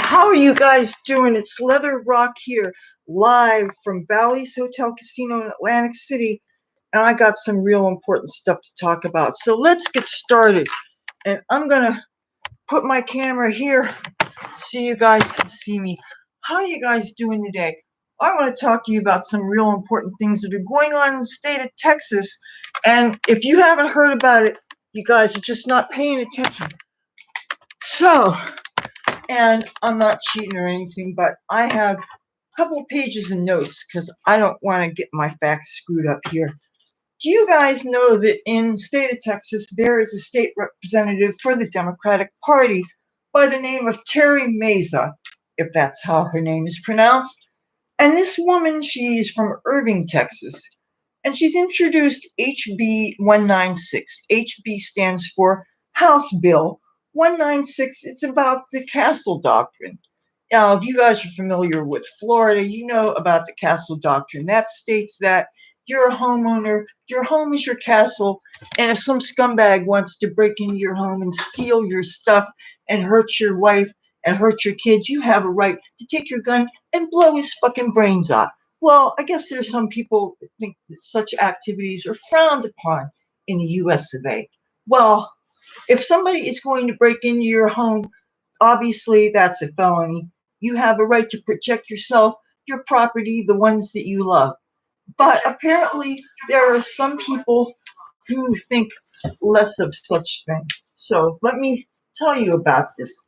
How are you guys doing? It's Leathur Rokk here, live from Bally's Hotel Casino in Atlantic City, and I got some real important stuff to talk about. So let's get started. And I'm gonna put my camera here so you guys can see me. How are you guys doing today? I want to talk to you about some real important things that are going on in the state of Texas. And if you haven't heard about it, you guys are just not paying attention. So, and I'm not cheating or anything, but I have a couple of pages of notes because I don't want to get my facts screwed up here. Do you guys know that in the state of Texas, there is a state representative for the Democratic Party by the name of Terry Meza, if that's how her name is pronounced? And this woman, she's from Irving, Texas, and she's introduced HB 196. HB stands for House Bill 196. It's about the Castle Doctrine. Now, if you guys are familiar with Florida, you know about the Castle Doctrine. That states that you're a homeowner, your home is your castle, and if some scumbag wants to break into your home and steal your stuff and hurt your wife and hurt your kids, you have a right to take your gun and blow his fucking brains out. Well, I guess there's some people that think that such activities are frowned upon in the US of A. Well, if somebody is going to break into your home, obviously that's a felony. You have a right to protect yourself, your property, the ones that you love. But apparently there are some people who think less of such things. So let me tell you about this.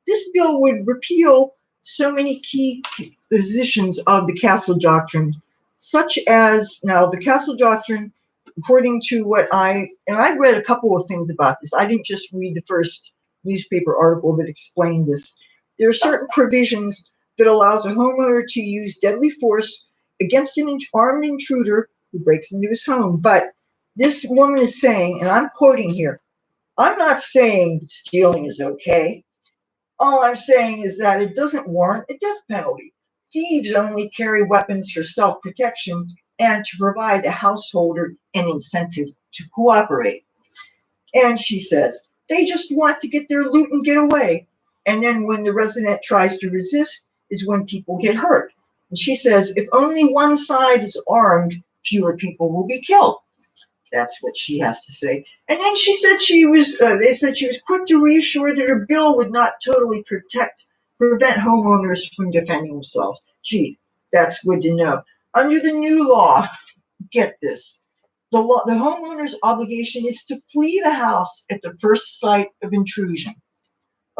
This bill would repeal so many key positions of the Castle Doctrine, such as, now the Castle Doctrine, according to what I read a couple of things about this. I didn't just read the first newspaper article that explained this. There are certain provisions that allows a homeowner to use deadly force against an armed intruder who breaks into his home. But this woman is saying, and I'm quoting here, I'm not saying stealing is okay. All I'm saying is that it doesn't warrant a death penalty. Thieves only carry weapons for self-protection and to provide the householder an incentive to cooperate. And she says, they just want to get their loot and get away. And then when the resident tries to resist is when people get hurt. And she says, if only one side is armed, fewer people will be killed. That's what she has to say. And then she said they said she was quick to reassure that her bill would not totally prevent homeowners from defending themselves. Gee, that's good to know. Under the new law, get this, the homeowner's obligation is to flee the house at the first sight of intrusion.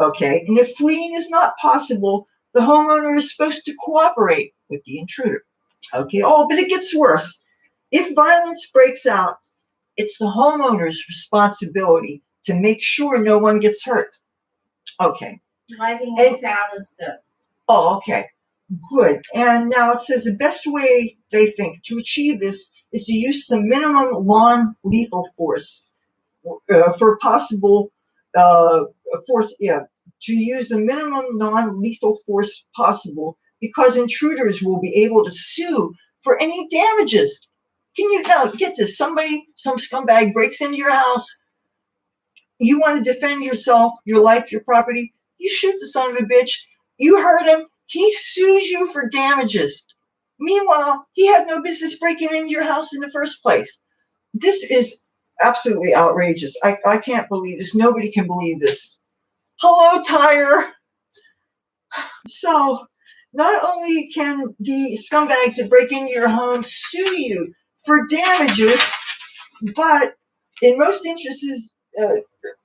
Okay, and if fleeing is not possible, the homeowner is supposed to cooperate with the intruder. Okay, but it gets worse. If violence breaks out, it's the homeowner's responsibility to make sure no one gets hurt. Okay. Lighting and sound is good. Oh, okay. Good. And now it says the best way, they think, to achieve this is to use the minimum non-lethal force for possible force. Yeah, to use the minimum non-lethal force possible, because intruders will be able to sue for any damages. Can you now get this? Some scumbag breaks into your house. You want to defend yourself, your life, your property. You shoot the son of a bitch. You hurt him. He sues you for damages. Meanwhile, he had no business breaking into your house in the first place. This is absolutely outrageous. I can't believe this. Nobody can believe this. Hello, Tyre. So, not only can the scumbags that break into your home sue you for damages, but in most instances,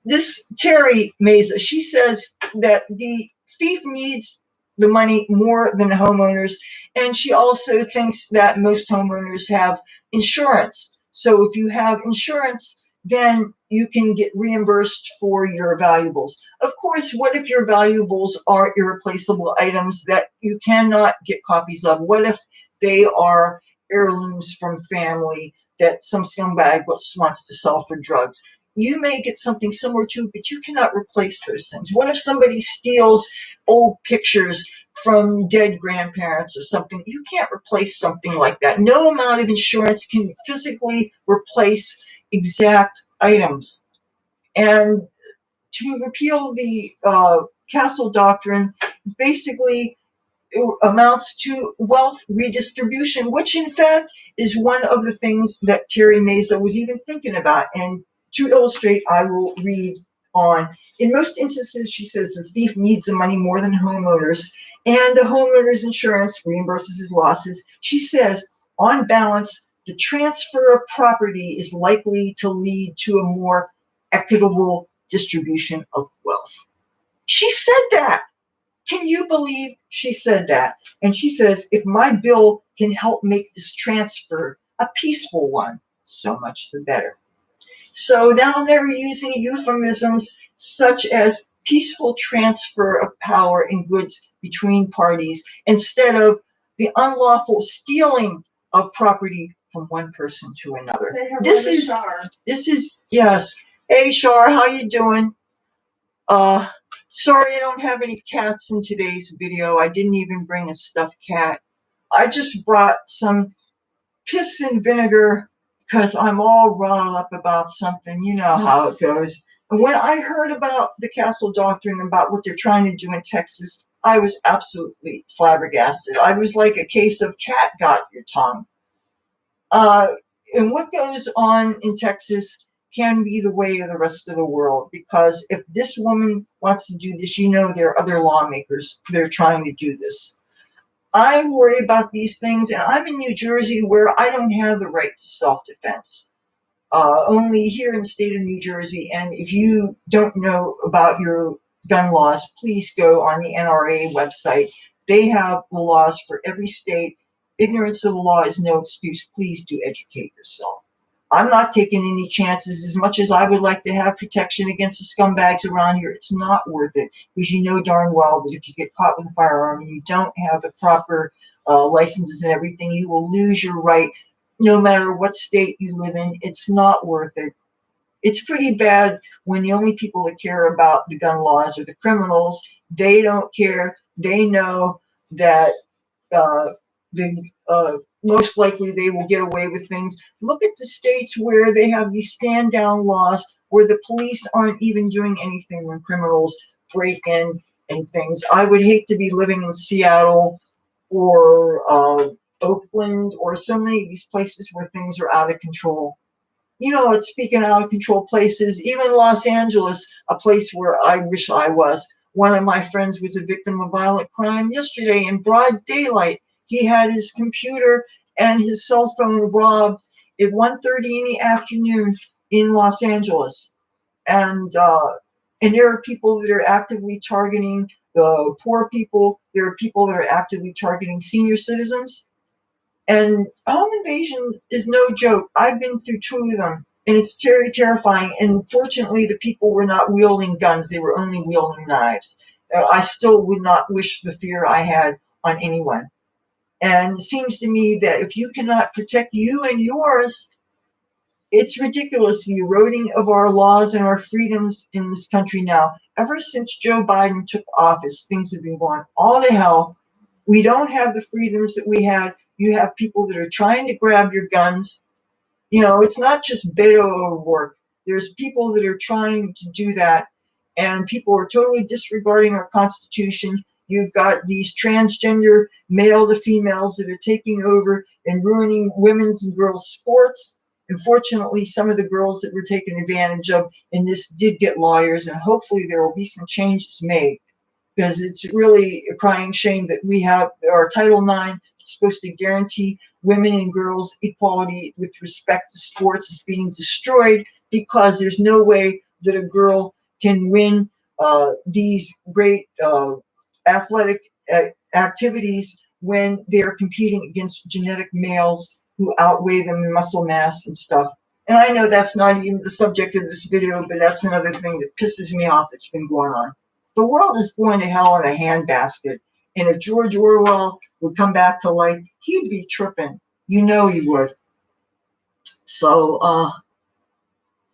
this Terry Meza, she says that the thief needs the money more than homeowners, and she also thinks that most homeowners have insurance. So if you have insurance, then you can get reimbursed for your valuables. Of course, what if your valuables are irreplaceable items that you cannot get copies of? What if they are heirlooms from family that some scumbag wants to sell for drugs? You may get something similar to, but you cannot replace those things. What if somebody steals old pictures from dead grandparents or something? You can't replace something like that. No amount of insurance can physically replace exact items. And to repeal the Castle Doctrine, basically amounts to wealth redistribution, which in fact is one of the things that Terry Meza was even thinking about. And to illustrate, I will read on. In most instances, she says the thief needs the money more than homeowners, and the homeowner's insurance reimburses his losses. She says, on balance, the transfer of property is likely to lead to a more equitable distribution of wealth. She said that. Can you believe she said that? And she says, if my bill can help make this transfer a peaceful one, so much the better. So now they're using euphemisms such as peaceful transfer of power and goods between parties instead of the unlawful stealing of property from one person to another. This is yes. Hey Shar, how you doing? Sorry I don't have any cats in today's video. I didn't even bring a stuffed cat. I just brought some piss and vinegar because I'm all riled up about something. You know how it goes. And when I heard about the Castle Doctrine, about what they're trying to do in Texas, I was absolutely flabbergasted. I was like a case of cat got your tongue. And what goes on in Texas can be the way of the rest of the world, because if this woman wants to do this, you know there are other lawmakers that are trying to do this. I worry about these things, and I'm in New Jersey where I don't have the right to self-defense. Only here in the state of New Jersey, and if you don't know about your gun laws, please go on the NRA website. They have the laws for every state. Ignorance of the law is no excuse. Please do educate yourself. I'm not taking any chances. As much as I would like to have protection against the scumbags around here, it's not worth it, because you know darn well that if you get caught with a firearm and you don't have the proper licenses and everything, you will lose your right no matter what state you live in. It's not worth it. It's pretty bad when the only people that care about the gun laws are the criminals. They don't care. They know that most likely they will get away with things. Look at the states where they have these stand down laws where the police aren't even doing anything when criminals break in and things. I would hate to be living in Seattle or Oakland or so many of these places where things are out of control. You know, it's speaking out of control places, even Los Angeles, a place where I wish I was. One of my friends was a victim of violent crime yesterday in broad daylight. He had his computer and his cell phone robbed at 1:30 in the afternoon in Los Angeles. And there are people that are actively targeting the poor people. There are people that are actively targeting senior citizens. And home invasion is no joke. I've been through two of them, and it's terrifying. And fortunately, the people were not wielding guns. They were only wielding knives. I still would not wish the fear I had on anyone. And it seems to me that if you cannot protect you and yours, it's ridiculous, the eroding of our laws and our freedoms in this country now. Ever since Joe Biden took office, things have been going all to hell. We don't have the freedoms that we had. You have people that are trying to grab your guns. You know, it's not just Beto O'Rourke. There's people that are trying to do that, and people are totally disregarding our Constitution. You've got these transgender male to females that are taking over and ruining women's and girls' sports. Unfortunately, some of the girls that were taken advantage of in this did get lawyers, and hopefully there will be some changes made, because it's really a crying shame that we have our Title IX supposed to guarantee women and girls equality with respect to sports is being destroyed, because there's no way that a girl can win these great athletic activities when they're competing against genetic males who outweigh them in muscle mass and stuff. And I know that's not even the subject of this video, but that's another thing that pisses me off that's been going on. The world is going to hell in a handbasket. And if George Orwell would come back to life, he'd be tripping. You know he would. So,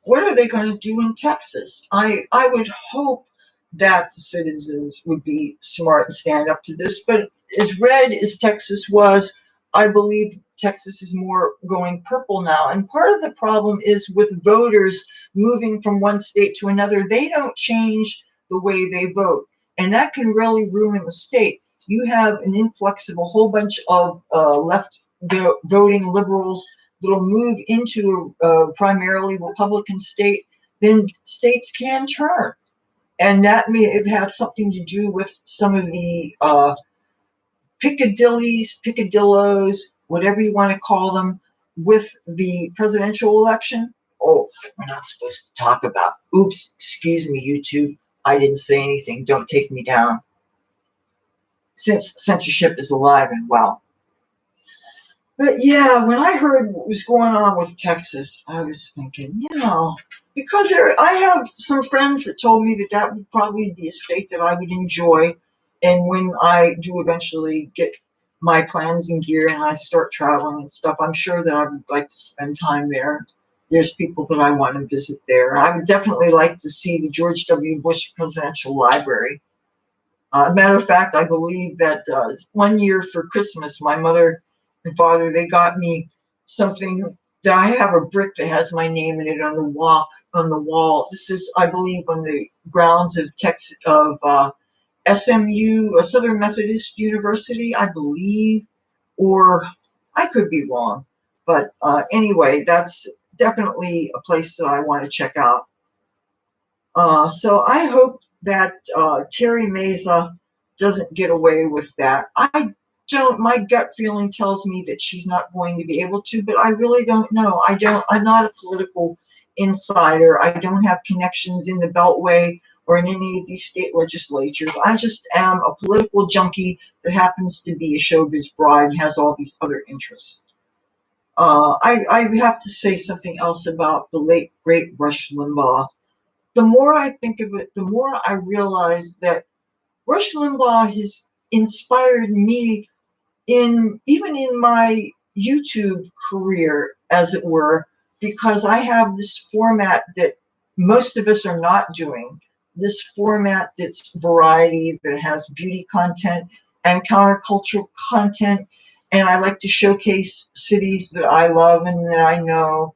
what are they going to do in Texas? I would hope that the citizens would be smart and stand up to this. But as red as Texas was, I believe Texas is more going purple now. And part of the problem is with voters moving from one state to another, they don't change the way they vote. and that can really ruin the state. You have an influx of a whole bunch of left voting liberals that'll move into a primarily Republican state, then states can turn. And that may have had something to do with some of the picadillos, whatever you want to call them, with the presidential election. Oh, we're not supposed to talk about. Oops, excuse me, YouTube. I didn't say anything. Don't take me down. Since censorship is alive and well. But yeah, when I heard what was going on with Texas, I was thinking, because I have some friends that told me that that would probably be a state that I would enjoy. And when I do eventually get my plans in gear and I start traveling and stuff, I'm sure that I would like to spend time there. There's people that I want to visit there. I would definitely like to see the George W. Bush Presidential Library. Matter of fact, I believe that one year for Christmas, my mother and father, they got me something that I have a brick that has my name in it on the wall. This is, I believe, on the grounds of SMU, Southern Methodist University, I believe, or I could be wrong. But anyway, that's definitely a place that I want to check out. So I hope that Terry Meza doesn't get away with that. I don't. My gut feeling tells me that she's not going to be able to, but I really don't know. I'm not a political insider. I don't have connections in the Beltway or in any of these state legislatures. I just am a political junkie that happens to be a showbiz bride and has all these other interests. I have to say something else about the late great Rush Limbaugh. The more I think of it, the more I realize that Rush Limbaugh has inspired me even in my YouTube career, as it were, because I have this format that most of us are not doing. This format that's variety, that has beauty content and countercultural content. And I like to showcase cities that I love and that I know,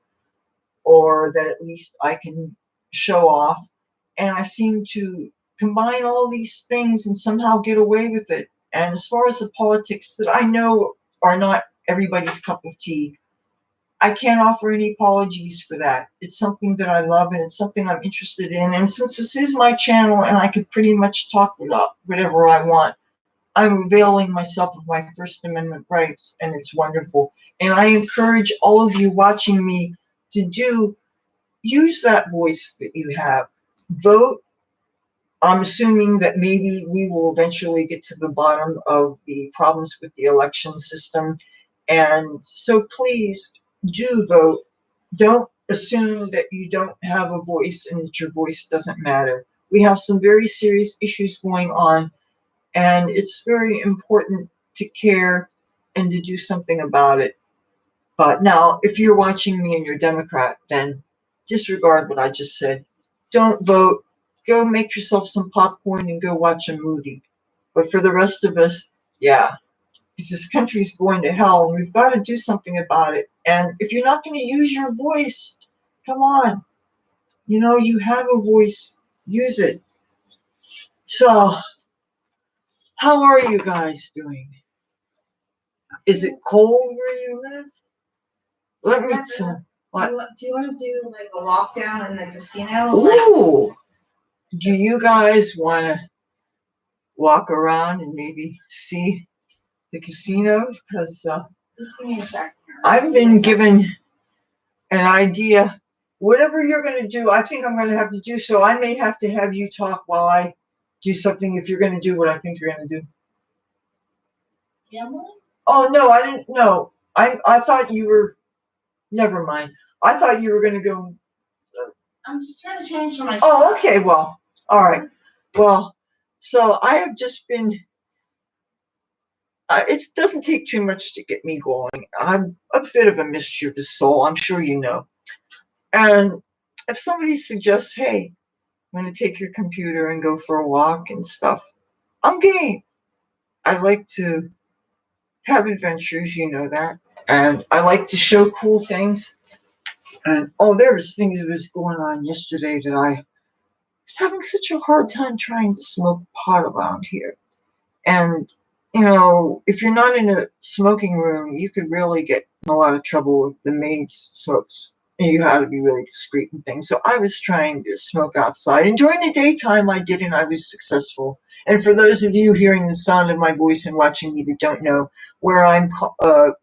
or that at least I can show off. And I seem to combine all these things and somehow get away with it. And as far as the politics that I know are not everybody's cup of tea, I can't offer any apologies for that. It's something that I love and it's something I'm interested in. And since this is my channel and I can pretty much talk about whatever I want, I'm availing myself of my First Amendment rights, and it's wonderful. And I encourage all of you watching me to use that voice that you have. Vote. I'm assuming that maybe we will eventually get to the bottom of the problems with the election system. And so please do vote. Don't assume that you don't have a voice and that your voice doesn't matter. We have some very serious issues going on, and it's very important to care and to do something about it. But now, if you're watching me and you're a Democrat, then disregard what I just said. Don't vote. Go make yourself some popcorn and go watch a movie. But for the rest of us, yeah, because this country's going to hell and we've got to do something about it. And if you're not going to use your voice, come on. You have a voice. Use it. So, how are you guys doing? Is it cold where you live? Let me tell. What? Do you want to do like a walk down in the casino? Ooh. Do you guys want to walk around and maybe see the casinos? Because Just give me a second. I've been given an idea. Whatever you're going to do, I think I'm going to have to do so. I may have to have you talk while I do something if you're going to do what I think you're going to do. Gambling? Oh, no, I didn't know. I thought you were. Never mind. I thought you were going to go. I'm just trying to change my. Oh, okay. Well, all right. Well, so I have just been. It doesn't take too much to get me going. I'm a bit of a mischievous soul, I'm sure you know. And if somebody suggests, hey, I'm going to take your computer and go for a walk and stuff, I'm game. I like to have adventures, you know that. And I like to show cool things. And there was things that was going on yesterday that was having such a hard time trying to smoke pot around here. And, you know, if you're not in a smoking room, you could really get in a lot of trouble with the maid smokes. And you had to be really discreet and things. So I was trying to smoke outside. And during the daytime, I did, and I was successful. And for those of you hearing the sound of my voice and watching me that don't know, where I'm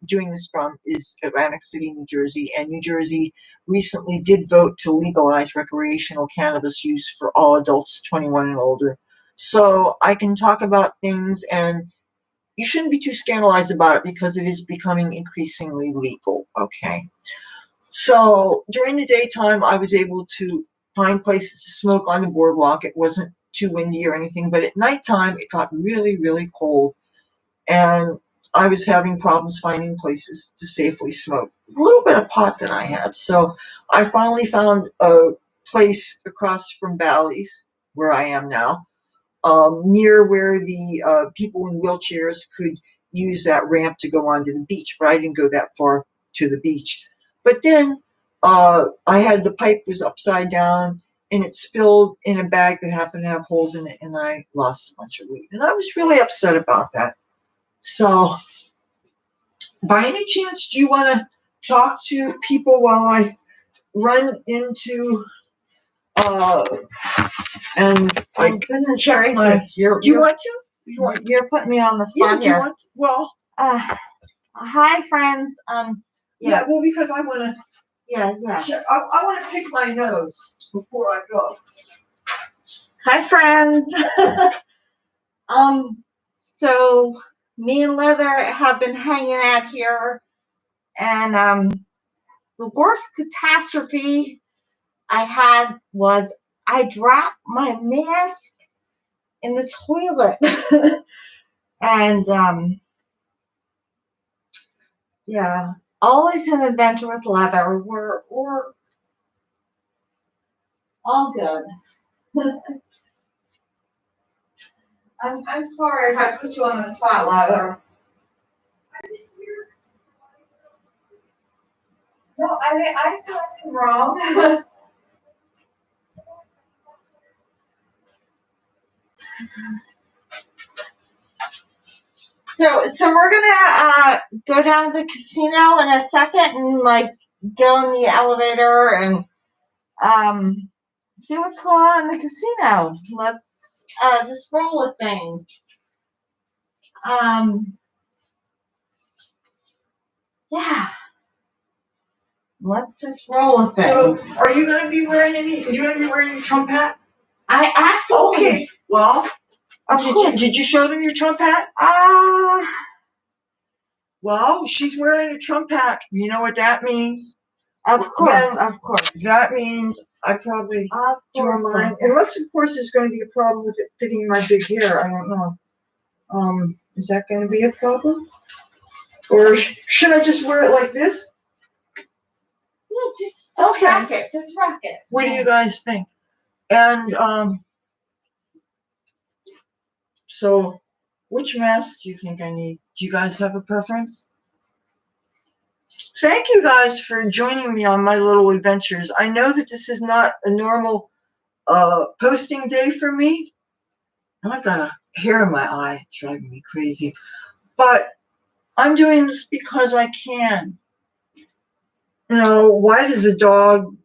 doing this from is Atlantic City, New Jersey. And New Jersey recently did vote to legalize recreational cannabis use for all adults 21 and older. So I can talk about things, and you shouldn't be too scandalized about it because it is becoming increasingly legal, okay? So during the daytime, I was able to find places to smoke on the boardwalk. It wasn't too windy or anything, but at nighttime, it got really, really cold, and I was having problems finding places to safely smoke. A little bit of pot that I had. So I finally found a place across from Bally's, where I am now, near where the people in wheelchairs could use that ramp to go onto the beach, but I didn't go that far to the beach. But then I had the pipe was upside down and it spilled in a bag that happened to have holes in it, and I lost a bunch of weed. And I was really upset about that. So, by any chance, do you want to talk to people while I run into and Oh goodness gracious! do you want to? You're putting me on the Yeah, spot do you here. want? Well, Hi friends. yeah. Well, because I want to. Yeah. I want to pick my nose before I go. Hi friends. So me and Leathur have been hanging out here, and the worst catastrophe I had was I dropped my mask in the toilet. And yeah, always an adventure with Leathur. We're all good. I'm sorry if I put you on the spot, Leathur. No, I didn't do anything wrong. So we're gonna go down to the casino in a second and like go in the elevator and see what's going on in the casino. Let's just roll with things. Yeah. Let's just roll with things. So, are you going to be wearing any? You going to be wearing your Trump hat? I actually. Okay. Well, Of course. did you show them your Trump hat? Well, she's wearing a Trump hat. You know what that means? Of course. That means I probably Of mine. Unless, of course, there's going to be a problem with it fitting my big hair. I don't know. Is that going to be a problem? Or should I just wear it like this? Yeah, just Okay. rock it. Just rock it. What do you guys think? And so which mask do you think I need? Do you guys have a preference? Thank you guys for joining me on my little adventures. I know that this is not a normal posting day for me. And I've got a hair in my eye driving me crazy. But I'm doing this because I can. You know, why does a dog?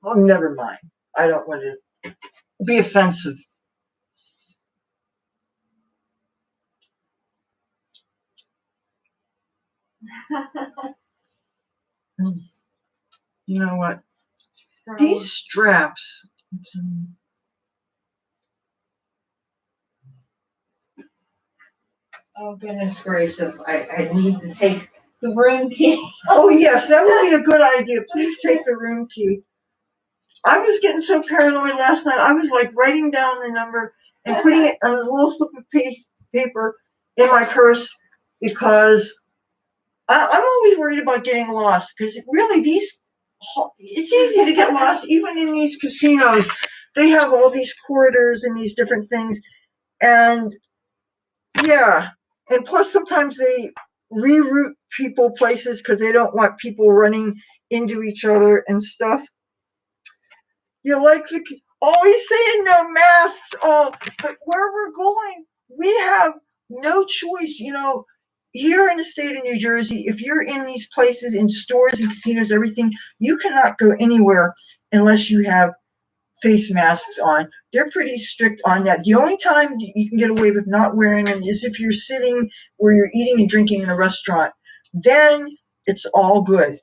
Oh, never mind. I don't want to be offensive. You know what? So, These straps. oh goodness gracious! I need to take the room key. Oh yes, that would be a good idea. Please take the room key. I was getting so paranoid last night. I was like writing down the number and putting it on a little slip of paper in my purse because I'm always worried about getting lost. Because really, it's easy to get lost even in these casinos. They have all these corridors and these different things, and yeah, and plus sometimes they reroute people places because they don't want people running into each other and stuff. You like the Always saying no masks. Oh, but where we're going, we have no choice. Here in the state of New Jersey, if you're in these places, in stores and casinos, everything, you cannot go anywhere unless you have face masks on. They're pretty strict on that. The only time you can get away with not wearing them is if you're sitting where you're eating and drinking in a restaurant. Then it's all good.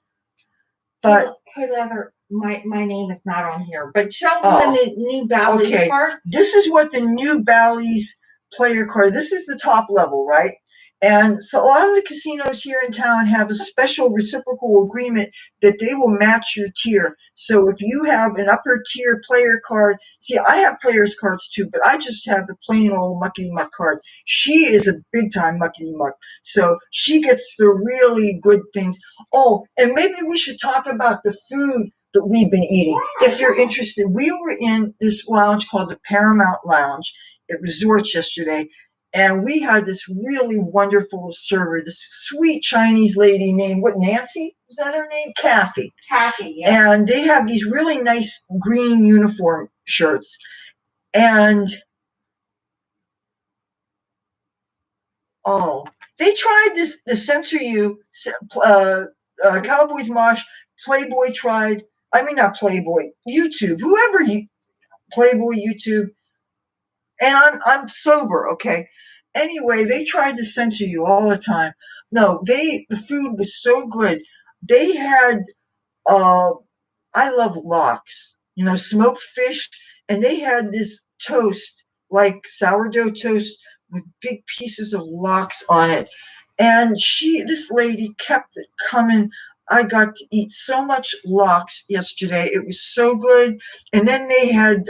But hey, Leathur, my name is not on here, but show them the new Bally's card. This is what the new Bally's player card. This is the top level, right? And so a lot of the casinos here in town have a special reciprocal agreement that they will match your tier. So if you have an upper tier player card, see, I have players cards too, but I just have the plain old muckety muck cards. She is a big time muckety muck, so she gets the really good things. Oh, and maybe we should talk about the food that we've been eating. If you're interested, we were in this lounge called the Paramount Lounge at Resorts yesterday, and we had this really wonderful server, this sweet Chinese lady named, Nancy? Was that her name? Kathy. Kathy, yeah. And they have these really nice green uniform shirts. And, they tried to censor you. Cowboys Mosh, Playboy tried, not Playboy, YouTube, Playboy, YouTube, and I'm sober, okay? Anyway, they tried to censor you all the time. No, the food was so good. They had, I love lox, smoked fish, and they had this toast, like sourdough toast with big pieces of lox on it. And this lady kept it coming. I got to eat so much lox yesterday. It was so good. And then they had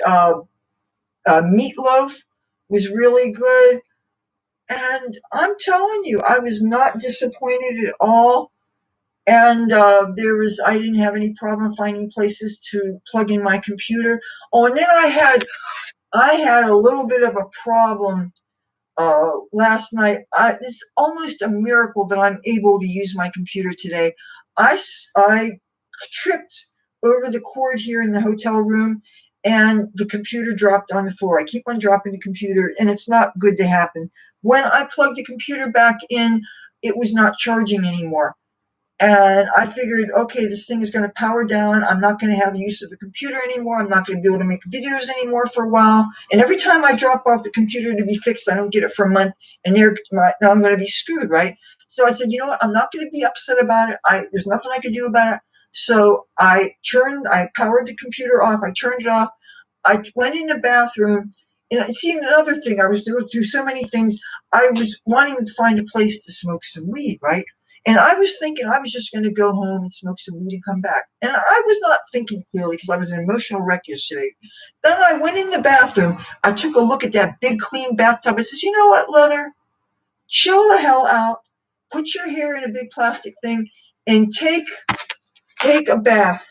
meatloaf, was really good. And I'm telling you, I was not disappointed at all. And I didn't have any problem finding places to plug in my computer. Oh, and then I had a little bit of a problem last night. It's almost a miracle that I'm able to use my computer today. I tripped over the cord here in the hotel room, and the computer dropped on the floor. I keep on dropping the computer, and it's not good to happen. When I plugged the computer back in, it was not charging anymore. And I figured, okay, this thing is going to power down. I'm not going to have use of the computer anymore. I'm not going to be able to make videos anymore for a while. And every time I drop off the computer to be fixed, I don't get it for a month. And now I'm going to be screwed, right? So I said, you know what? I'm not going to be upset about it. There's nothing I can do about it. So I powered the computer off. I turned it off. I went in the bathroom. And see, another thing, I was doing through so many things. I was wanting to find a place to smoke some weed, right? And I was thinking I was just going to go home and smoke some weed and come back. And I was not thinking clearly because I was an emotional wreck yesterday. Then I went in the bathroom. I took a look at that big, clean bathtub. I said, you know what, Leathur? Chill the hell out. Put your hair in a big plastic thing and take a bath.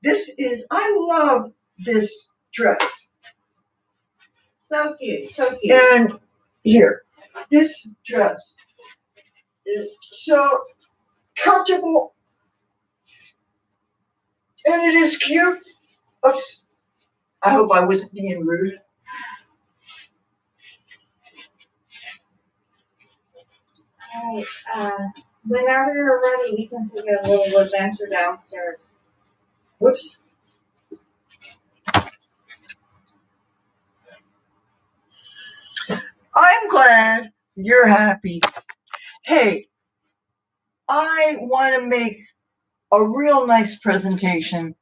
I love this dress. So cute, so cute. And here, this dress is so comfortable, and it is cute. Oops. I hope I wasn't being rude. Alright, whenever you're ready, we can take a little adventure downstairs. Whoops. I'm glad you're happy. Hey, I want to make a real nice presentation.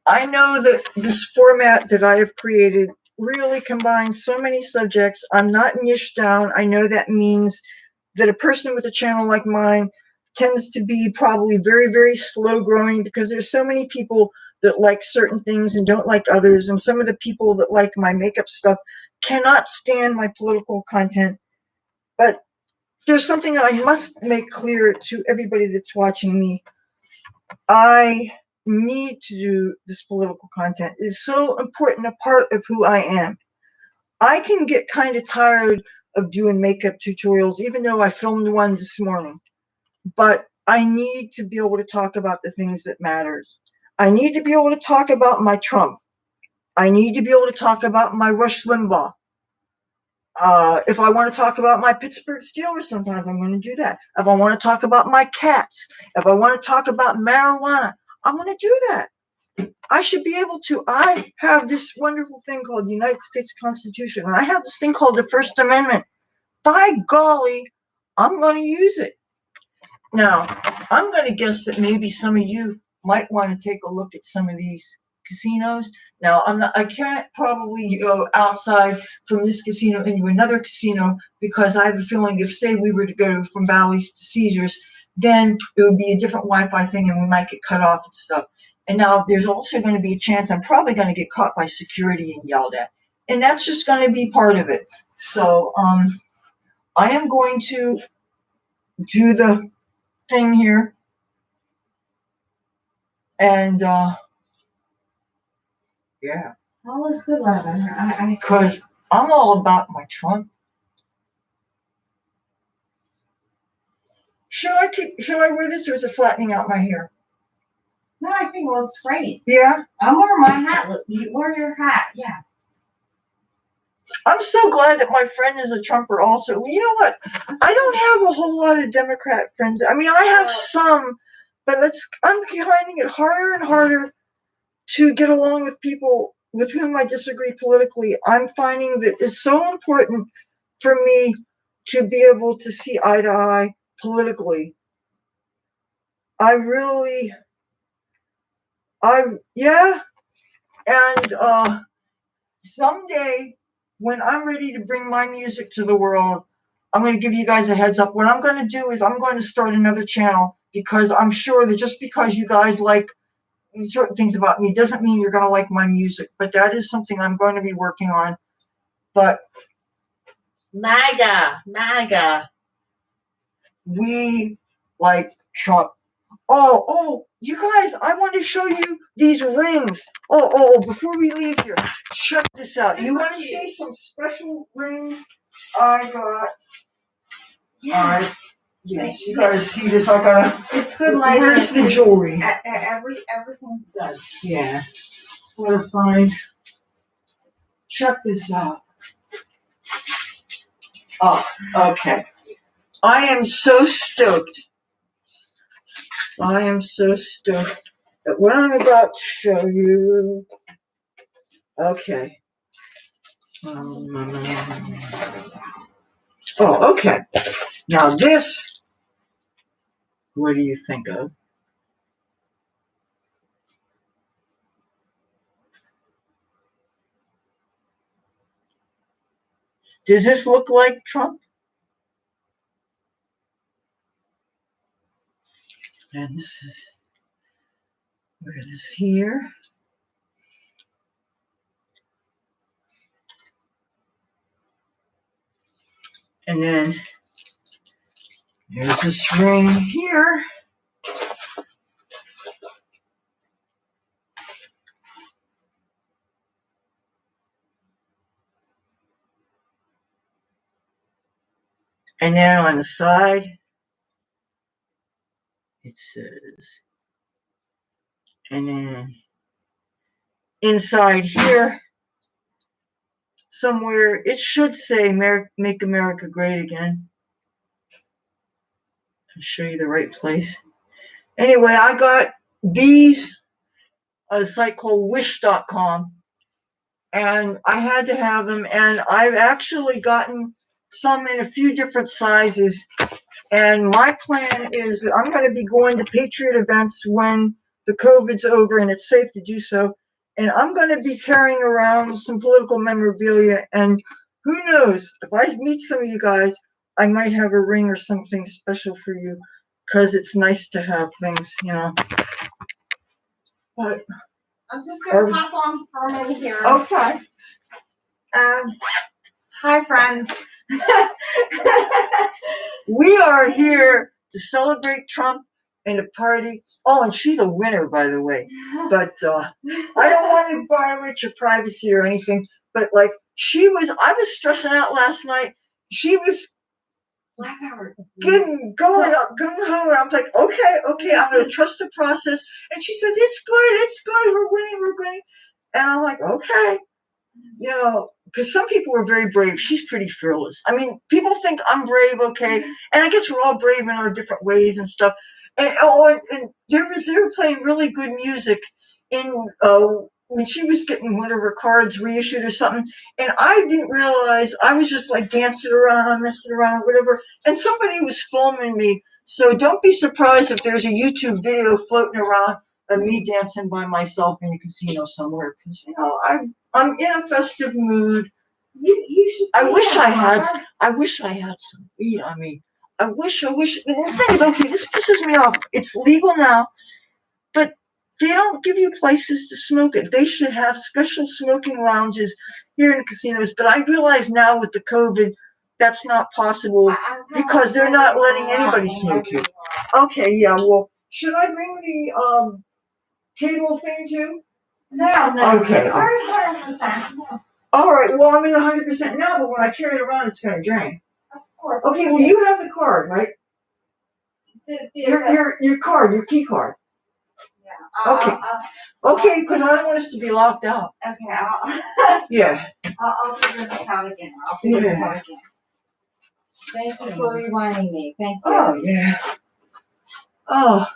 I know that this format that I have created really combines so many subjects. I'm not niche down. I know that means that a person with a channel like mine tends to be probably very, very slow growing because there's so many people that like certain things and don't like others. And some of the people that like my makeup stuff cannot stand my political content. But there's something that I must make clear to everybody that's watching me. I need to do this political content. It's so important a part of who I am. I can get kind of tired of doing makeup tutorials, even though I filmed one this morning. But I need to be able to talk about the things that matters. I need to be able to talk about my Trump. I need to be able to talk about my Rush Limbaugh. If I want to talk about my Pittsburgh Steelers, sometimes I'm going to do that. If I want to talk about my cats, if I want to talk about marijuana, I'm going to do that. I should be able to. I have this wonderful thing called the United States Constitution, and I have this thing called the First Amendment. By golly, I'm going to use it. Now, I'm going to guess that maybe some of you might want to take a look at some of these casinos. Now, I can't probably go outside from this casino into another casino because I have a feeling if, say, we were to go from Bally's to Caesars, then it would be a different Wi-Fi thing and we might get cut off and stuff. And now there's also going to be a chance I'm probably going to get caught by security and yelled at. And that's just going to be part of it. So I am going to do the thing here. And yeah. All is good, Leathur. Because I'm all about my Trump. Should I wear this or is it flattening out my hair? No, I think it looks great. Yeah? I'm wearing my hat. Look, you wear your hat. Yeah. I'm so glad that my friend is a Trumper also. You know what? I don't have a whole lot of Democrat friends. I mean, I have some, but I'm finding it harder and harder to get along with people with whom I disagree politically. I'm finding that it's so important for me to be able to see eye to eye politically. And someday when I'm ready to bring my music to the world, I'm going to give you guys a heads up. What I'm going to do is I'm going to start another channel because I'm sure that just because you guys like certain things about me doesn't mean you're going to like my music, but that is something I'm going to be working on. But MAGA. We like Trump. Oh, you guys, I want to show you these rings. Before we leave here, check this out. You want to see some special rings I got? Yeah. All right. Yes, you gotta see this. I gotta. It's good lighting. Where's the jewelry? Everything's good. Yeah. Gotta find. Check this out. Oh, okay. I am so stoked. At what I'm about to show you. Okay. Okay. Now this, what do you think of? Does this look like Trump? And this is, where it is here. And then there's this ring here. And then on the side, it says, and then inside here, somewhere, it should say Make America Great Again. I'll show you the right place. Anyway, I got these at a site called Wish.com. And I had to have them. And I've actually gotten some in a few different sizes. And my plan is that I'm going to be going to Patriot events when the COVID's over and it's safe to do so. And I'm going to be carrying around some political memorabilia. And who knows, if I meet some of you guys, I might have a ring or something special for you because it's nice to have things, you know. But I'm just going to pop on for a minute here. Okay. Hi, friends. We are here to celebrate Trump and to party. Oh, and she's a winner, by the way. But I don't want to violate your privacy or anything. But like I was stressing out last night. She was going home. And I was like, okay, I'm going to trust the process. And she says, it's good. We're winning. And I'm like, okay. Because some people are very brave. She's pretty fearless. I mean, people think I'm brave, okay, and I guess we're all brave in our different ways and stuff. And they were playing really good music in when she was getting one of her cards reissued or something, and I didn't realize I was just like dancing around, messing around, whatever, and somebody was filming me. So don't be surprised if there's a YouTube video floating around of me dancing by myself in a casino somewhere, because I'm in a festive mood. You should. I wish I had some weed. I mean, I wish. The thing is, okay, this pisses me off. It's legal now, but they don't give you places to smoke it. They should have special smoking lounges here in the casinos. But I realize now with the COVID, that's not possible because they're not letting anybody smoke here. Okay, yeah. Well, should I bring the cable thing too? No. Okay. You're 100%. All right. Well, I'm in 100% now, but when I carry it around, it's going to drain. Of course. Okay. Well, you have the card, right? Your card, your key card. Yeah. Okay. Okay, because I don't want us to be locked out. Okay. Yeah. I'll figure this out again. Thank you for reminding me. Thank you. Oh yeah. Oh.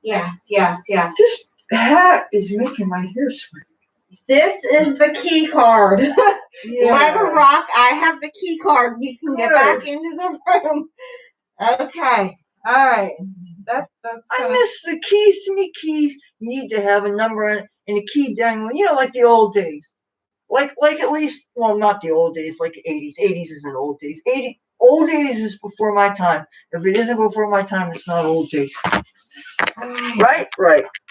Yes. This hat is making my hair sweat. This is the key card. Yeah. Leather Rokk, I have the key card. You can get back into the room. Okay. All right. That's I miss the keys. To me, keys need to have a number and a key dangling. Like the old days. Like at least, well, not the old days, like the 80s. 80s isn't old days. Old days is before my time. If it isn't before my time, it's not old days. Right.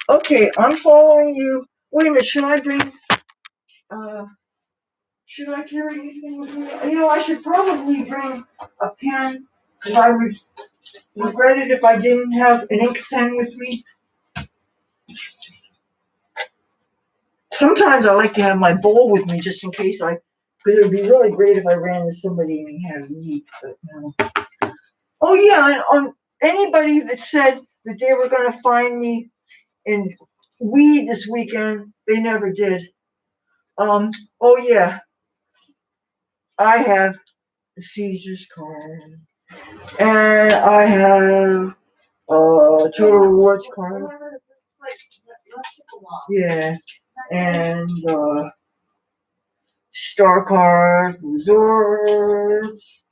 Okay, I'm following you. Wait a minute, should I carry anything with me? I should probably bring a pen, because I would regret it if I didn't have an ink pen with me. Sometimes I like to have my bowl with me just in case because it would be really great if I ran into somebody and he had weed, but no. Oh yeah, and anybody that said that they were going to find me in weed this weekend, they never did. Oh yeah, I have the Caesar's card, and I have Total Rewards card. Yeah, and Star Card, Resorts,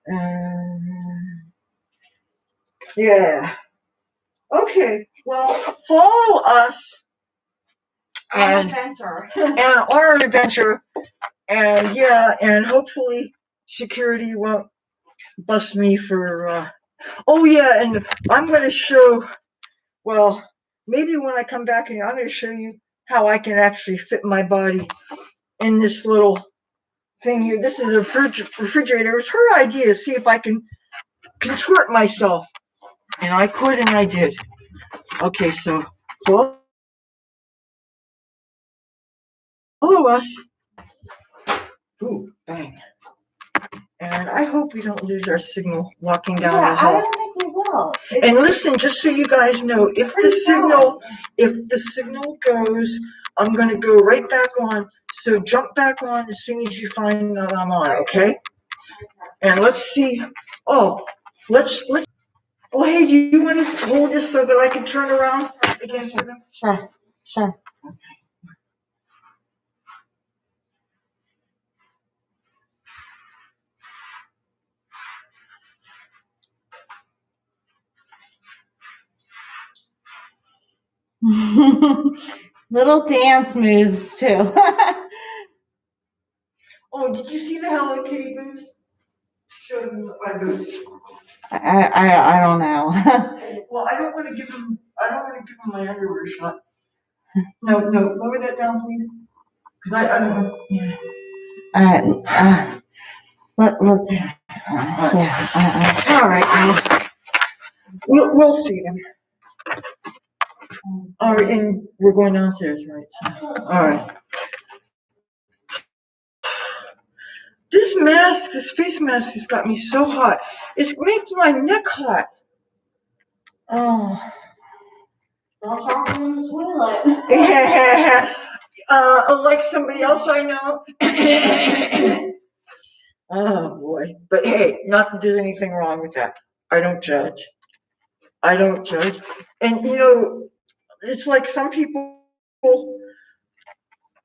and yeah. Okay, well, follow us and our adventure, and yeah, and hopefully security won't bust me for. Oh yeah, and I'm going to show. Well, maybe when I come back here, I'm going to show you how I can actually fit my body in this little thing here. This is a refrigerator. It was her idea to see if I can contort myself, and I could, and I did. Okay, so follow us. Ooh, bang. And I hope we don't lose our signal walking down the hall. I don't think we will. And listen, just so you guys know, if the signal goes, I'm going to go right back on. So jump back on as soon as you find that I'm on, okay? And let's see. Oh, let's. Oh, hey, do you want to hold this so that I can turn around again for them? Sure. Little dance moves too. Oh, did you see the Hello Kitty boots? Show them my boots. I don't know. Well, I don't want to give them my underwear shot. No, lower that down, please. Because I don't know. Yeah. Let's. All right. We'll see them. All right, and we're going downstairs, right? So, all right. This face mask has got me so hot. It's making my neck hot. Oh. Don't talk in the toilet. Yeah. like somebody else I know. Oh boy. But hey, not that there's anything wrong with that. I don't judge. I don't judge. And it's like some people,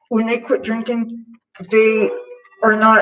when they quit drinking, they are not